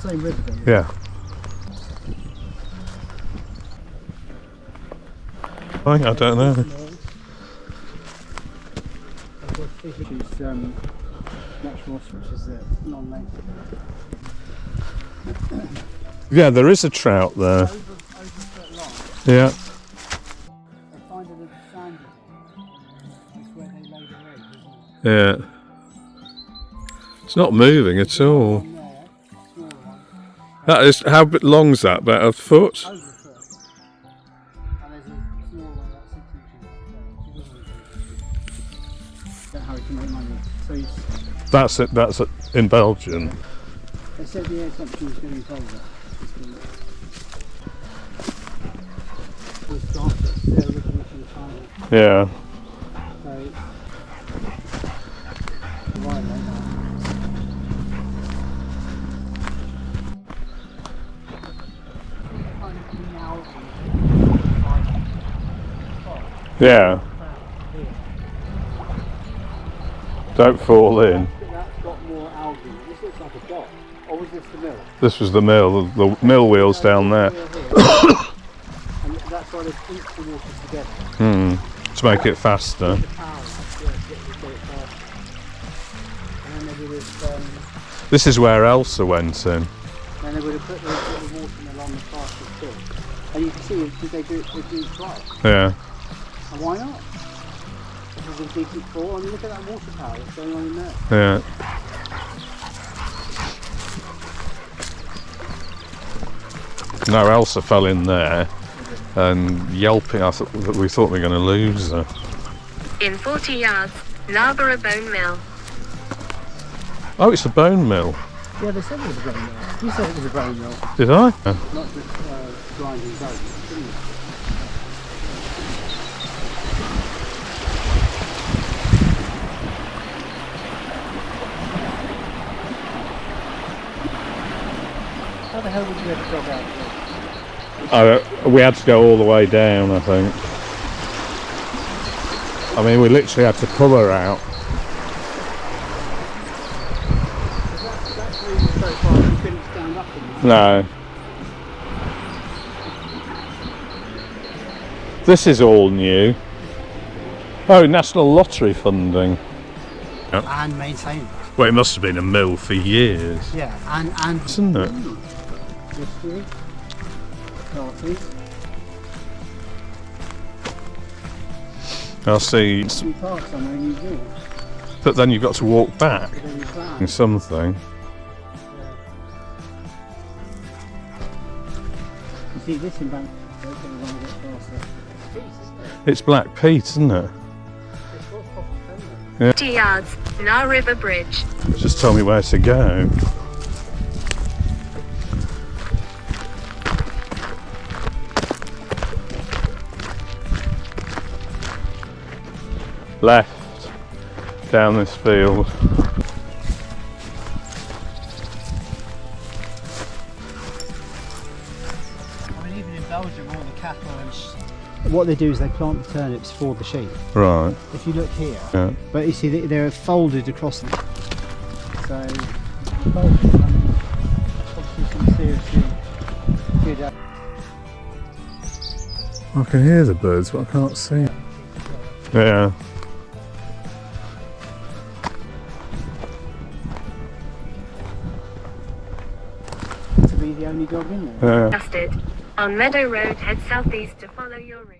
same river, don't you? Yeah. I don't know. Which is natural, which is non-native. Yeah, there is a trout there. Over a foot long. Yeah. They find a little sandy. That's where they lay their eggs, isn't it? Yeah. It's not moving at all. One there, smaller one, That is, how long's that? About a foot? over a foot. And there's a small one about 6 inches. That's how he can make money. So That's it. That's it in Belgium. they said the air temperature was getting colder. It's dark. They're originally from China. Yeah. So right there now. Yeah. Don't fall in. That's got more algae. This looks like a dock. Or was this the mill? This was the mill. The mill wheel's down there. And that's why they've linked the waters together. To make it faster. The power, yeah, to get it faster. And then they would have, This is where Elsa went in. then they would have put the water along the fastest still. And you can see, did they do it twice? Yeah. And why not? This is a decent fall. I mean, look at that water power that's going on in there. Yeah. No, Elsa fell in there and yelping. We thought we were going to lose her. In 40 yards, Narborough Bone Mill. Oh, it's a bone mill. Yeah, they said it was a bone mill. You said it was a bone mill. Did I? Not just grinding bones, didn't you? How the hell would you get a dog out of there? We had to go all the way down, I think. I mean, we literally had to pull her out. That's really so far you couldn't stand up in it. No. This is all new. Oh, National Lottery funding. And maintain it. Well, it must have been a mill for years. Yeah, and Isn't it? history, parties, I'll see. some park somewhere in New Zealand. But then you've got to walk back But then you plan. in something. You see this embankment, they're going to run a bit faster. It's black peat, isn't it? It's got proper friendly. 50 yards, Nar River Bridge. Just tell me where to go. Left, down this field. I mean, even in Belgium, all the cattle and what they do is they plant the turnips for the sheep. Right. If you look here, Yeah. but you see they're folded across them. So, folded, I mean, obviously some seriously good. I can hear the birds, but I can't see. Yeah. To be the only dog in there. Yeah. Adjusted. On Meadow Road, head southeast to follow your route.